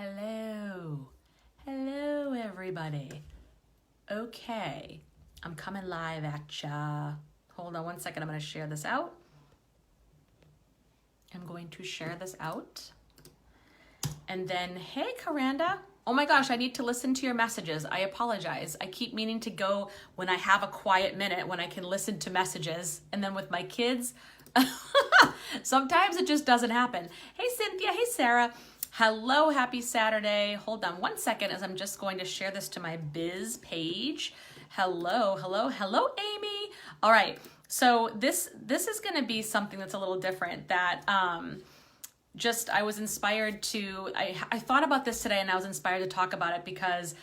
Hello. Hello, everybody. Okay, I'm coming live at ya. Hold on one second. I'm going to share this out. I'm going to share this out. And then, hey, Karanda. Oh my gosh, I need to listen to your messages. I apologize. I keep meaning to go when I have a quiet minute, when I can listen to messages. And then with my kids, sometimes it just doesn't happen. Hey, Cynthia. Hey, Sarah. Hello, happy Saturday. Hold on one second as I'm just going to share this to my biz page. Hello, Amy. All right, so this is going to be something that's a little different that I was inspired to, I thought about this today and I was inspired to talk about it because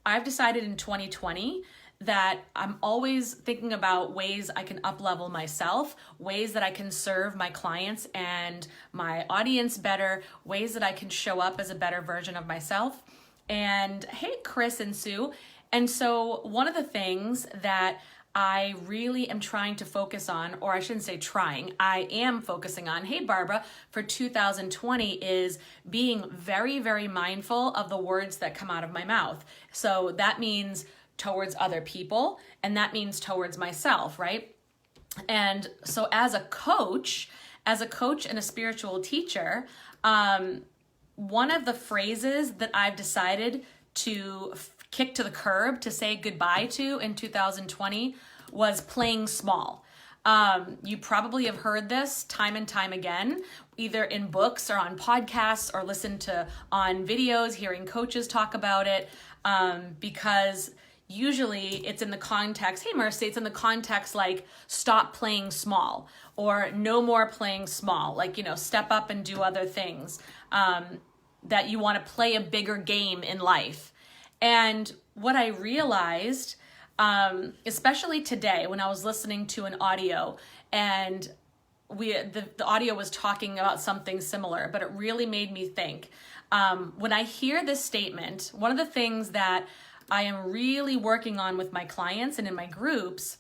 I've decided in 2020 that I'm always thinking about ways I can up-level myself, ways that I can serve my clients and my audience better, ways that I can show up as a better version of myself. And hey, Chris and Sue. And so one of the things that I really am trying to focus on, or I shouldn't say trying, I am focusing on, hey Barbara, for 2020 is being very, very mindful of the words that come out of my mouth. So that means towards other people, and that means towards myself, right? And so as a coach and a spiritual teacher, one of the phrases that I've decided to kick to the curb, to say goodbye to in 2020 was playing small. You probably have heard this time and time again, either in books or on podcasts or listened to on videos, hearing coaches talk about it, because usually it's in the context, hey Mercy, it's in the context like stop playing small or no more playing small, like, step up and do other things, that you want to play a bigger game in life. And what I realized, especially today when I was listening to an audio and the audio was talking about something similar, but it really made me think. When I hear this statement, one of the things that I am really working on with my clients and in my groups,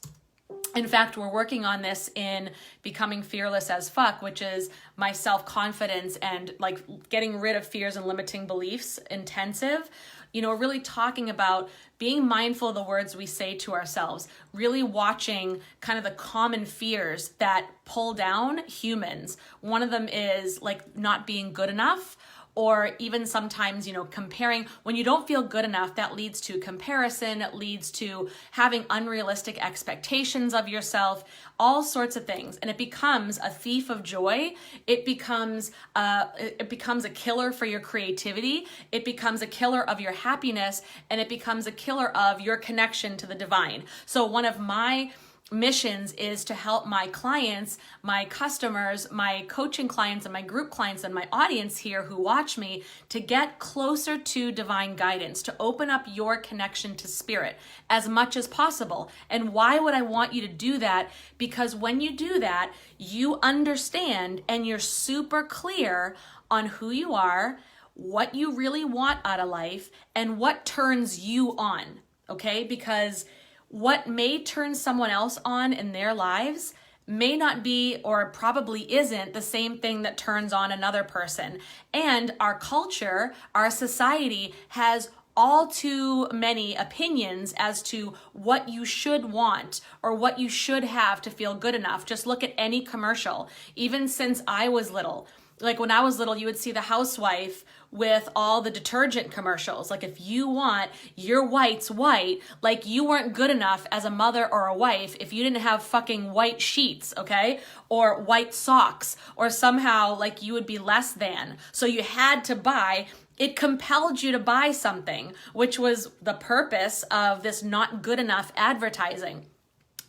in fact, we're working on this in Becoming Fearless as Fuck, which is my self-confidence and like getting rid of fears and limiting beliefs intensive. We're really talking about being mindful of the words we say to ourselves, really watching kind of the common fears that pull down humans. One of them is like not being good enough, or even sometimes, comparing. When you don't feel good enough, that leads to comparison, it leads to having unrealistic expectations of yourself, all sorts of things. And it becomes a thief of joy. It becomes a killer for your creativity. It becomes a killer of your happiness, and it becomes a killer of your connection to the divine. So one of my missions is to help my clients, my customers, my coaching clients and my group clients and my audience here who watch me to get closer to divine guidance, to open up your connection to spirit as much as possible. And why would I want you to do that? Because when you do that, you understand and you're super clear on who you are, what you really want out of life, and what turns you on, okay? Because what may turn someone else on in their lives may not be, or probably isn't, the same thing that turns on another person. And our culture, our society has all too many opinions as to what you should want or what you should have to feel good enough. Just look at any commercial. Even since I was little, like when I was little, you would see the housewife with all the detergent commercials. Like if you want your whites white, like you weren't good enough as a mother or a wife if you didn't have fucking white sheets, okay? Or white socks, or somehow like you would be less than. So you had to buy, it compelled you to buy something, which was the purpose of this not good enough advertising.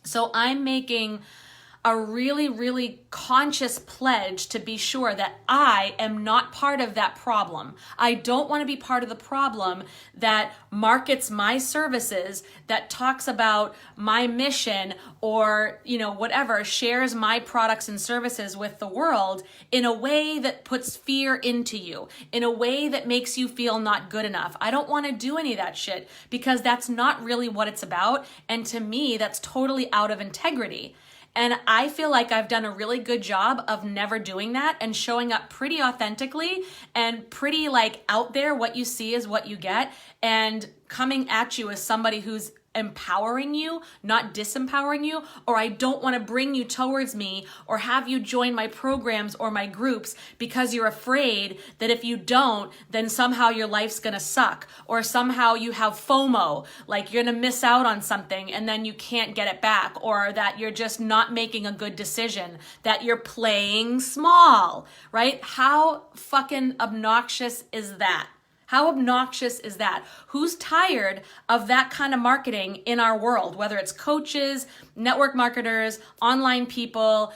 So I'm making a really, really conscious pledge to be sure that I am not part of that problem. I don't want to be part of the problem that markets my services, that talks about my mission, or, whatever, shares my products and services with the world in a way that puts fear into you, in a way that makes you feel not good enough. I don't want to do any of that shit because that's not really what it's about. And to me, that's totally out of integrity. And I feel like I've done a really good job of never doing that and showing up pretty authentically and pretty like out there. What you see is what you get, and coming at you as somebody who's empowering you, not disempowering you, or I don't want to bring you towards me or have you join my programs or my groups because you're afraid that if you don't, then somehow your life's going to suck, or somehow you have FOMO, like you're going to miss out on something and then you can't get it back, or that you're just not making a good decision, that you're playing small, right? How fucking obnoxious is that? How obnoxious is that? Who's tired of that kind of marketing in our world? Whether it's coaches, network marketers, online people,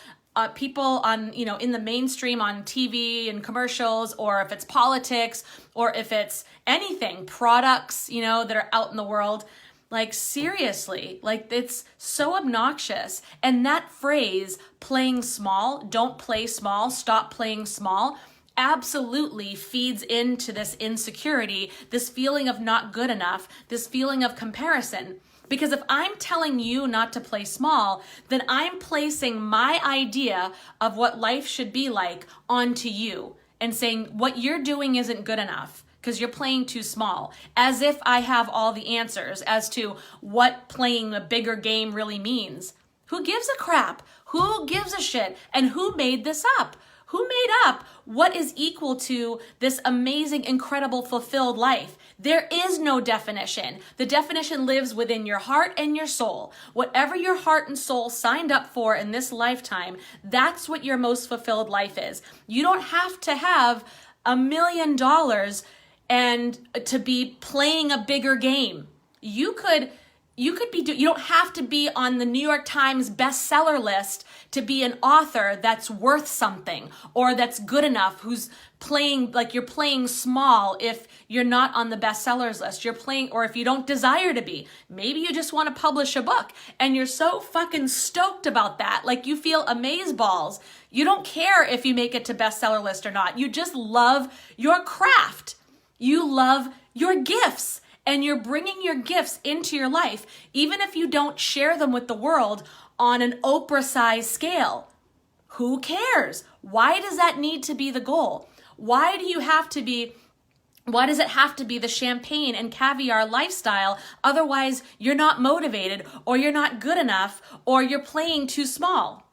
people on, in the mainstream on TV and commercials, or if it's politics, or if it's anything, products, that are out in the world. Like, seriously, like, it's so obnoxious. And that phrase, playing small, don't play small, stop playing small, absolutely feeds into this insecurity, this feeling of not good enough, this feeling of comparison. Because if I'm telling you not to play small, then I'm placing my idea of what life should be like onto you and saying what you're doing isn't good enough because you're playing too small, as if I have all the answers as to what playing a bigger game really means. Who gives a crap? Who gives a shit? And who made this up? Who made up what is equal to this amazing, incredible, fulfilled life? There is no definition. The definition lives within your heart and your soul. Whatever your heart and soul signed up for in this lifetime, that's what your most fulfilled life is. You don't have to have $1 million and to be playing a bigger game. You don't have to be on the New York Times bestseller list to be an author that's worth something or that's good enough, who's playing, like, you're playing small if you're not on the bestsellers list. You're playing, or if you don't desire to be. Maybe you just want to publish a book and you're so fucking stoked about that. Like, you feel amazeballs. You don't care if you make it to bestseller list or not. You just love your craft. You love your gifts. And you're bringing your gifts into your life, even if you don't share them with the world on an Oprah-sized scale. Who cares? Why does that need to be the goal? Why does it have to be the champagne and caviar lifestyle? Otherwise, you're not motivated, or you're not good enough, or you're playing too small.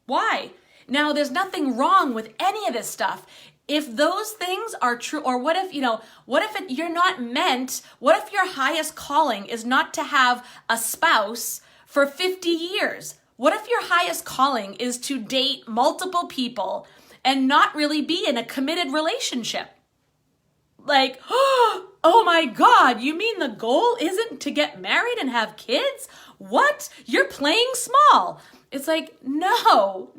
Why? Now, there's nothing wrong with any of this stuff. If those things are true, or what if you're not meant, what if your highest calling is not to have a spouse for 50 years? What if your highest calling is to date multiple people and not really be in a committed relationship? Like, oh my God, you mean the goal isn't to get married and have kids? What? You're playing small. It's like, no.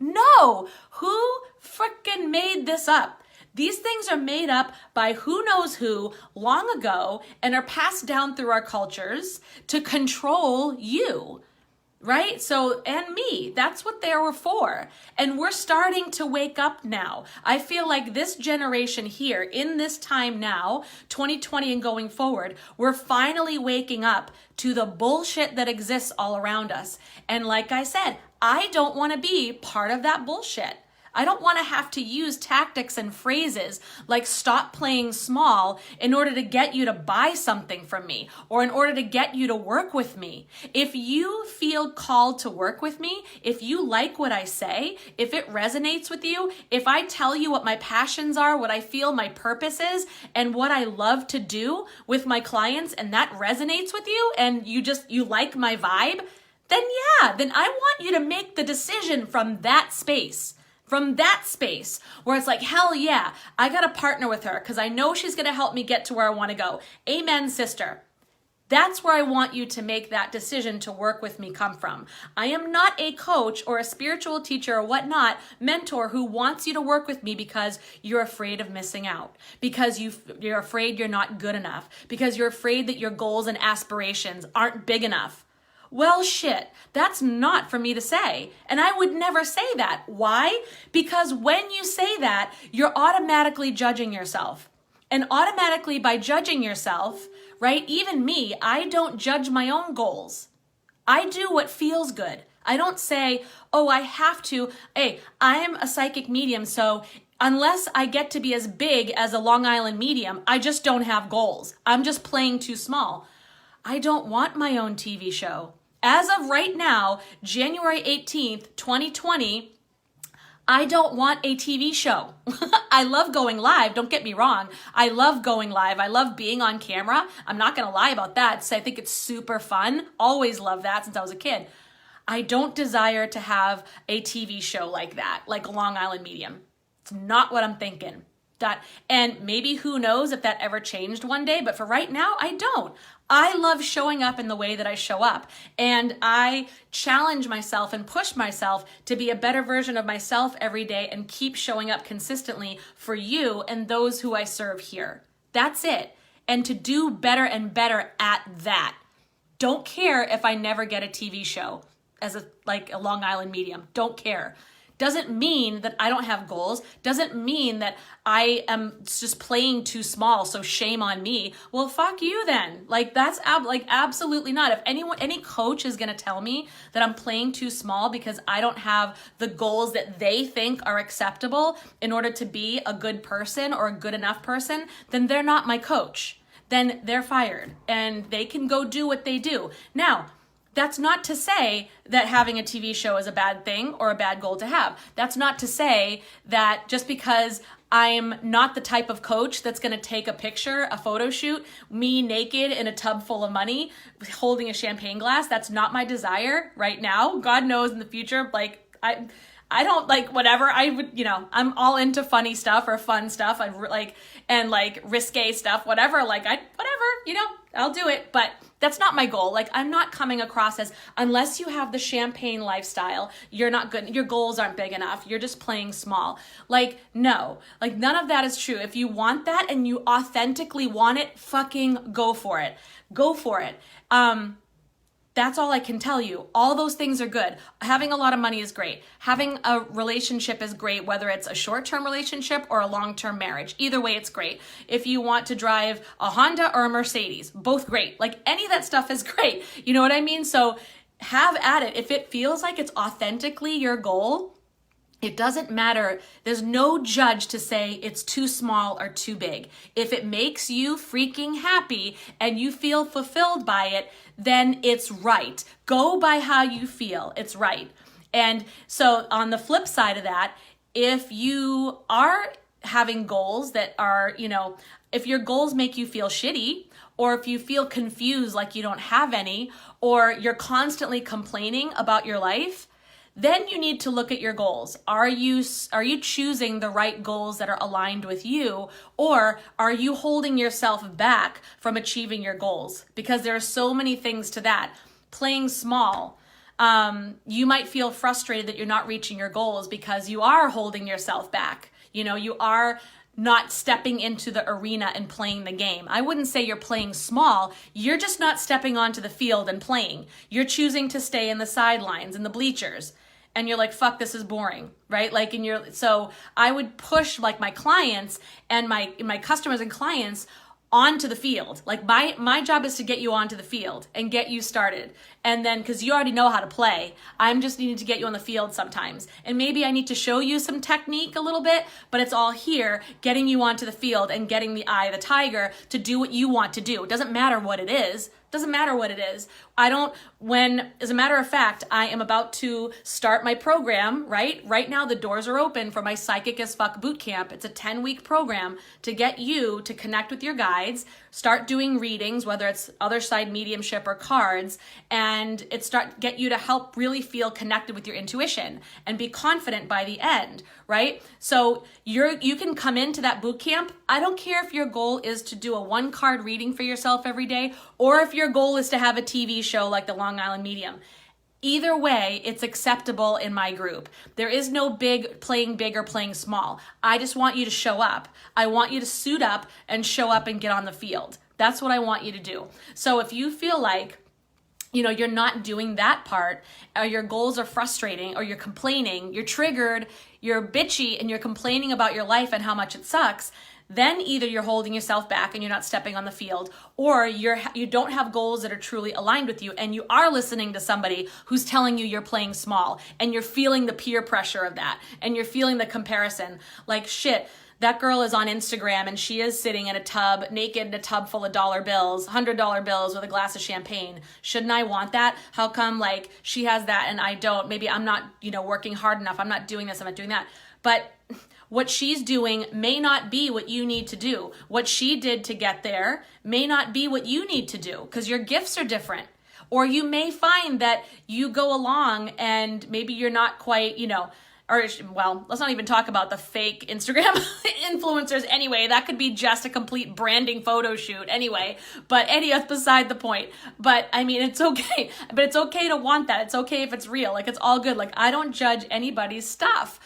Who frickin' made this up? These things are made up by who knows who long ago and are passed down through our cultures to control you, right? So, and me, that's what they were for. And we're starting to wake up now. I feel like this generation here, in this time now, 2020 and going forward, we're finally waking up to the bullshit that exists all around us. And like I said, I don't want to be part of that bullshit. I don't want to have to use tactics and phrases like stop playing small in order to get you to buy something from me or in order to get you to work with me. If you feel called to work with me, if you like what I say, if it resonates with you, if I tell you what my passions are, what I feel my purpose is, and what I love to do with my clients, and that resonates with you and you like my vibe, then I want you to make the decision from that space. From that space where it's like, hell yeah, I got to partner with her because I know she's going to help me get to where I want to go. Amen, sister. That's where I want you to make that decision to work with me come from. I am not a coach or a spiritual teacher or whatnot, mentor who wants you to work with me because you're afraid of missing out, because you're afraid you're not good enough, because you're afraid that your goals and aspirations aren't big enough. Well, shit, that's not for me to say. And I would never say that. Why? Because when you say that, you're automatically judging yourself. And automatically by judging yourself, right, even me, I don't judge my own goals. I do what feels good. I don't say, oh, I have to, hey, I am a psychic medium, so unless I get to be as big as a Long Island medium, I just don't have goals. I'm just playing too small. I don't want my own TV show. As of right now, January 18th, 2020, I don't want a TV show. I love going live. Don't get me wrong. I love going live. I love being on camera. I'm not going to lie about that. So I think it's super fun. Always loved that since I was a kid. I don't desire to have a TV show like that, like Long Island Medium. It's not what I'm thinking. And maybe who knows if that ever changed one day, but for right now, I don't. I love showing up in the way that I show up, and I challenge myself and push myself to be a better version of myself every day and keep showing up consistently for you and those who I serve here. That's it. And to do better and better at that. Don't care if I never get a TV show as a Long Island medium. Don't care. Doesn't mean that I don't have goals. Doesn't mean that I am just playing too small, so shame on me. Well, fuck you then. That's absolutely not. If any coach is gonna tell me that I'm playing too small because I don't have the goals that they think are acceptable in order to be a good person or a good enough person, then they're not my coach. Then they're fired and they can go do what they do. Now, that's not to say that having a TV show is a bad thing or a bad goal to have. That's not to say that just because I'm not the type of coach that's going to take a picture, a photo shoot, me naked in a tub full of money, holding a champagne glass. That's not my desire right now. God knows in the future, I don't whatever. I would, I'm all into funny stuff or fun stuff. And risque stuff, whatever. I'll do it. But that's not my goal. I'm not coming across as, unless you have the champagne lifestyle, you're not good. Your goals aren't big enough. You're just playing small. No, none of that is true. If you want that and you authentically want it, fucking go for it. Go for it. That's all I can tell you. All those things are good. Having a lot of money is great. Having a relationship is great, whether it's a short-term relationship or a long-term marriage. Either way, it's great. If you want to drive a Honda or a Mercedes, both great. Any of that stuff is great. You know what I mean? So have at it. If it feels like it's authentically your goal, it doesn't matter. There's no judge to say it's too small or too big. If it makes you freaking happy and you feel fulfilled by it, then it's right. Go by how you feel. It's right. And so on the flip side of that, if you are having goals that are, if your goals make you feel shitty, or if you feel confused like you don't have any, or you're constantly complaining about your life, then you need to look at your goals. Are you choosing the right goals that are aligned with you, or are you holding yourself back from achieving your goals? Because there are so many things to that. Playing small. You might feel frustrated that you're not reaching your goals because you are holding yourself back. You are not stepping into the arena and playing the game. I wouldn't say you're playing small. You're just not stepping onto the field and playing. You're choosing to stay in the sidelines, in the bleachers. And you're like, fuck, this is boring, right? So I would push my clients and my customers and clients onto the field. My job is to get you onto the field and get you started. And then, because you already know how to play, I'm just needing to get you on the field sometimes. And maybe I need to show you some technique a little bit, but it's all here, getting you onto the field and getting the eye of the tiger to do what you want to do. It doesn't matter what it is. Doesn't matter what it is. As a matter of fact, I am about to start my program, right? Right now, the doors are open for my Psychic as Fuck Bootcamp. It's a 10-week program to get you to connect with your guides, start doing readings, whether it's other side mediumship or cards, and get you to help really feel connected with your intuition and be confident by the end, right? So you can come into that bootcamp. I don't care if your goal is to do a 1-card reading for yourself every day, or if your goal is to have a TV show like the Long Island Medium. Either way, it's acceptable in my group. There is no playing big or playing small. I just want you to show up. I want you to suit up and show up and get on the field. That's what I want you to do. So if you feel like you're not doing that part, or your goals are frustrating, or you're complaining, you're triggered, you're bitchy, and you're complaining about your life and how much it sucks, then either you're holding yourself back and you're not stepping on the field, or you don't have goals that are truly aligned with you, and you are listening to somebody who's telling you you're playing small, and you're feeling the peer pressure of that, and you're feeling the comparison. Like, shit, that girl is on Instagram and she is sitting in a tub, naked in a tub full of dollar bills, $100 bills with a glass of champagne. Shouldn't I want that? How come like she has that and I don't? Maybe I'm not, working hard enough. I'm not doing this, I'm not doing that. But what she's doing may not be what you need to do. What she did to get there may not be what you need to do, because your gifts are different. Or you may find that you go along and maybe you're not quite, or, well, let's not even talk about the fake Instagram influencers anyway. That could be just a complete branding photo shoot anyway. But that's beside the point. But I mean, it's okay. But it's okay to want that. It's okay if it's real. Like, it's all good. Like, I don't judge anybody's stuff.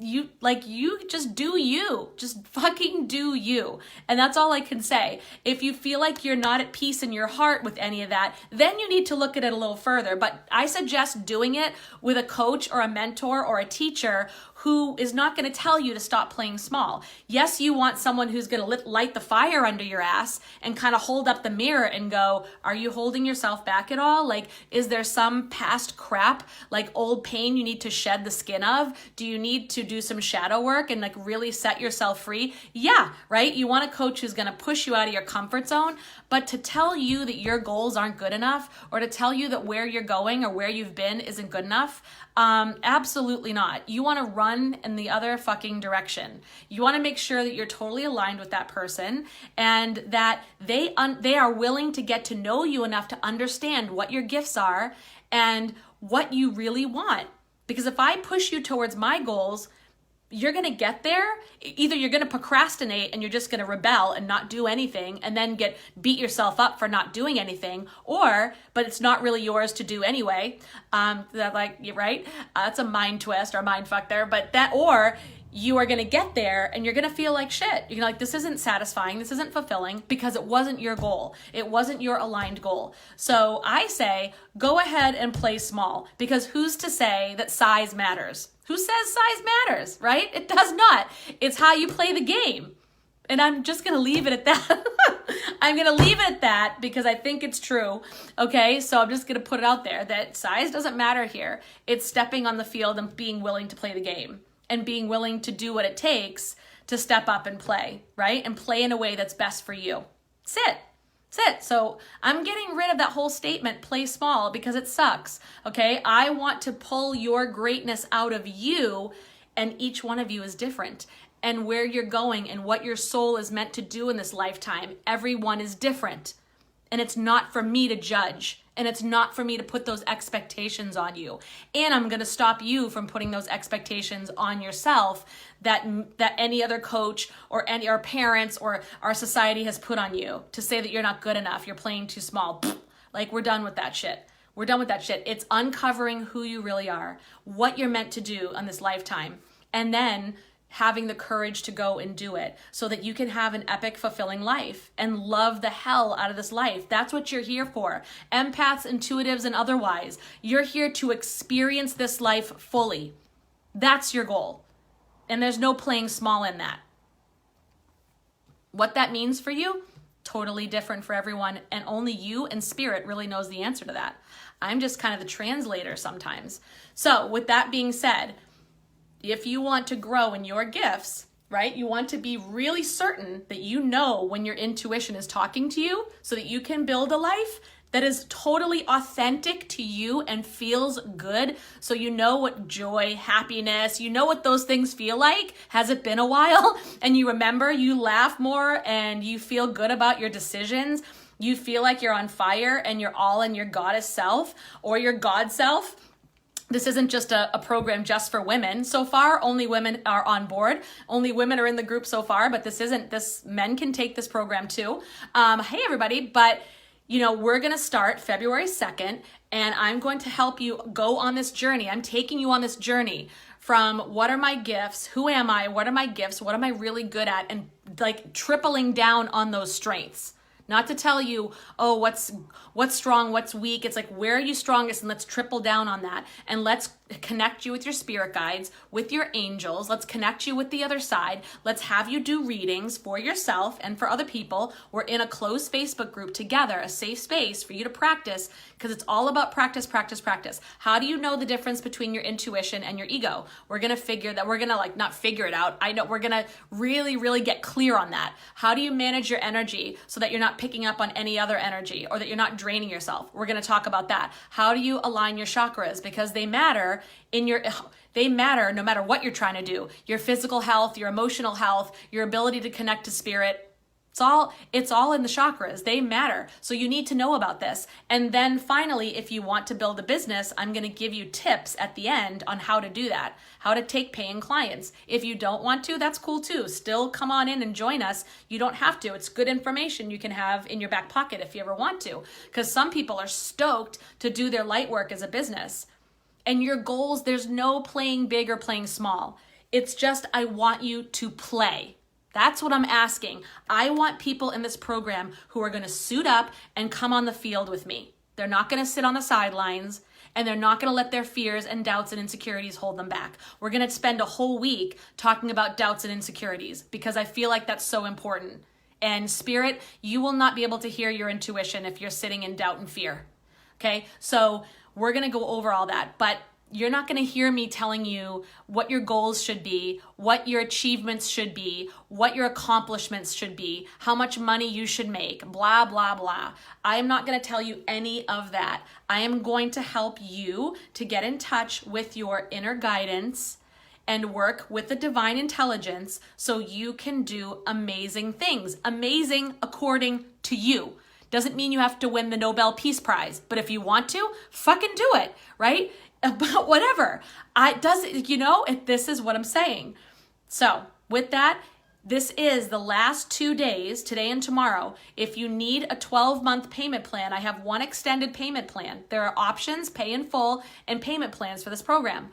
You just do you. Just fucking do you. And that's all I can say. If you feel like you're not at peace in your heart with any of that, then you need to look at it a little further. But I suggest doing it with a coach or a mentor or a teacher who is not going to tell you to stop playing small. Yes, you want someone who's going to light the fire under your ass and kind of hold up the mirror and go, are you holding yourself back at all? Like, is there some past crap, like old pain you need to shed the skin of? Do you need to do some shadow work and like really set yourself free? Yeah, right? You want a coach who's going to push you out of your comfort zone, but to tell you that your goals aren't good enough, or to tell you that where you're going or where you've been isn't good enough, absolutely not. You want to run in the other fucking direction. You want to make sure that you're totally aligned with that person and that they are willing to get to know you enough to understand what your gifts are and what you really want. Because if I push you towards my goals, you're going to get there. Either you're going to procrastinate and you're just going to rebel and not do anything and then beat yourself up for not doing anything, but it's not really yours to do anyway. Right? That's a mind twist or mind fuck there, or you are going to get there and you're going to feel like shit. You're like, this isn't satisfying. This isn't fulfilling because it wasn't your goal. It wasn't your aligned goal. So I say, go ahead and play small, because who's to say that size matters? Who says size matters, right? It does not. It's how you play the game. And I'm just going to leave it at that. I'm going to leave it at that because I think it's true. Okay, so I'm just going to put it out there that size doesn't matter here. It's stepping on the field and being willing to play the game and being willing to do what it takes to step up and play, right? And play in a way that's best for you. That's it. So I'm getting rid of that whole statement, play small, because it sucks, okay? I want to pull your greatness out of you, and each one of you is different. And where you're going and what your soul is meant to do in this lifetime, everyone is different. And it's not for me to judge. And it's not for me to put those expectations on you. And I'm going to stop you from putting those expectations on yourself that any other coach or our parents or our society has put on you to say that you're not good enough, you're playing too small. Like, we're done with that shit. We're done with that shit. It's uncovering who you really are, what you're meant to do on this lifetime, and then having the courage to go and do it so that you can have an epic, fulfilling life and love the hell out of this life. That's what you're here for. Empaths, intuitives, and otherwise. You're here to experience this life fully. That's your goal. And there's no playing small in that. What that means for you, totally different for everyone. And only you and spirit really knows the answer to that. I'm just kind of the translator sometimes. So with that being said, if you want to grow in your gifts, right? You want to be really certain that you know when your intuition is talking to you so that you can build a life that is totally authentic to you and feels good. So you know what joy, happiness, you know what those things feel like. Has it been a while? And you remember, you laugh more and you feel good about your decisions. You feel like you're on fire and you're all in your goddess self or your God self. This isn't just a program just for women. So far, only women are on board. Only women are in the group so far, but men can take this program too. Hey everybody, but we're gonna start February 2nd, and I'm going to help you go on this journey. I'm taking you on this journey from what are my gifts, who am I, what are my gifts, what am I really good at, and like tripling down on those strengths. Not to tell you, what's strong, what's weak. It's like, where are you strongest? And let's triple down on that. And let's connect you with your spirit guides, with your angels. Let's connect you with the other side. Let's have you do readings for yourself and for other people. We're in a closed Facebook group together, a safe space for you to practice, because it's all about practice, practice, practice. How do you know the difference between your intuition and your ego? We're going to figure that, we're going to like not figure it out. I know we're going to really, really get clear on that. How do you manage your energy so that you're not picking up on any other energy or that you're not draining yourself? We're going to talk about that. How do you align your chakras? Because they matter they matter no matter what you're trying to do. Your physical health, your emotional health, your ability to connect to spirit. It's all in the chakras. They matter. So you need to know about this. And then finally, if you want to build a business, I'm going to give you tips at the end on how to do that, how to take paying clients. If you don't want to, that's cool too. Still come on in and join us. You don't have to. It's good information you can have in your back pocket if you ever want to, because some people are stoked to do their light work as a business. And your goals, there's no playing big or playing small. It's just, I want you to play. That's what I'm asking. I want people in this program who are going to suit up and come on the field with me. They're not going to sit on the sidelines, and they're not going to let their fears and doubts and insecurities hold them back. We're going to spend a whole week talking about doubts and insecurities because I feel like that's so important. And spirit, you will not be able to hear your intuition if you're sitting in doubt and fear. Okay? So we're going to go over all that, but you're not going to hear me telling you what your goals should be, what your achievements should be, what your accomplishments should be, how much money you should make, blah, blah, blah. I am not going to tell you any of that. I am going to help you to get in touch with your inner guidance and work with the divine intelligence so you can do amazing things. Amazing according to you. Doesn't mean you have to win the Nobel Peace Prize, but if you want to, fucking do it, right? But whatever. This is what I'm saying. So with that, this is the last 2 days, today and tomorrow. If you need a 12-month payment plan, I have one extended payment plan. There are options, pay in full, and payment plans for this program.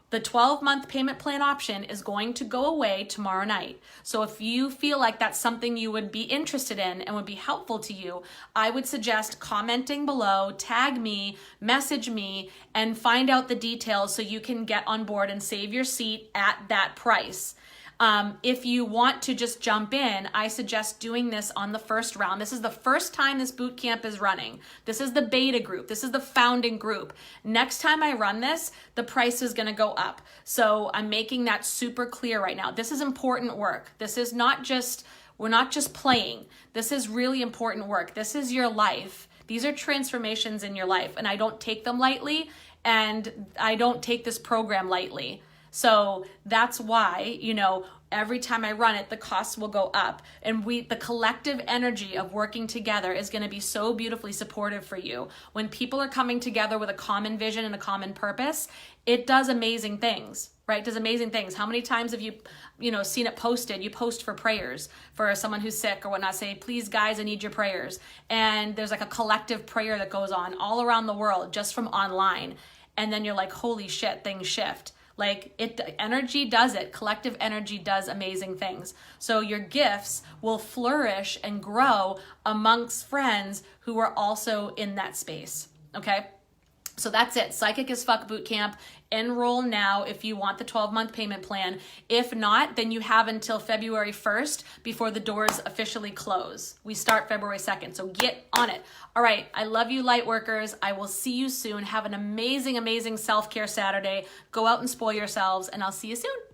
The 12-month payment plan option is going to go away tomorrow night. So if you feel like that's something you would be interested in and would be helpful to you, I would suggest commenting below, tag me, message me, and find out the details so you can get on board and save your seat at that price. If you want to just jump in, I suggest doing this on the first round. This is the first time this boot camp is running. This is the beta group. This is the founding group. Next time I run this, the price is going to go up. So I'm making that super clear right now. This is important work. This is not just, we're not just playing. This is really important work. This is your life. These are transformations in your life, and I don't take them lightly, and I don't take this program lightly. So that's why, every time I run it, the costs will go up. And the collective energy of working together is going to be so beautifully supportive for you. When people are coming together with a common vision and a common purpose, it does amazing things, right? It does amazing things. How many times have you seen it posted? You post for prayers for someone who's sick or whatnot. Say, please guys, I need your prayers. And there's like a collective prayer that goes on all around the world just from online. And then you're like, holy shit, things shift. Energy does it. Collective energy does amazing things. So your gifts will flourish and grow amongst friends who are also in that space. Okay? So that's it. Psychic as Fuck Bootcamp. Enroll now if you want the 12-month payment plan. If not, then you have until February 1st before the doors officially close. We start February 2nd, so get on it. All right, I love you, light workers. I will see you soon. Have an amazing, amazing self-care Saturday. Go out and spoil yourselves, and I'll see you soon.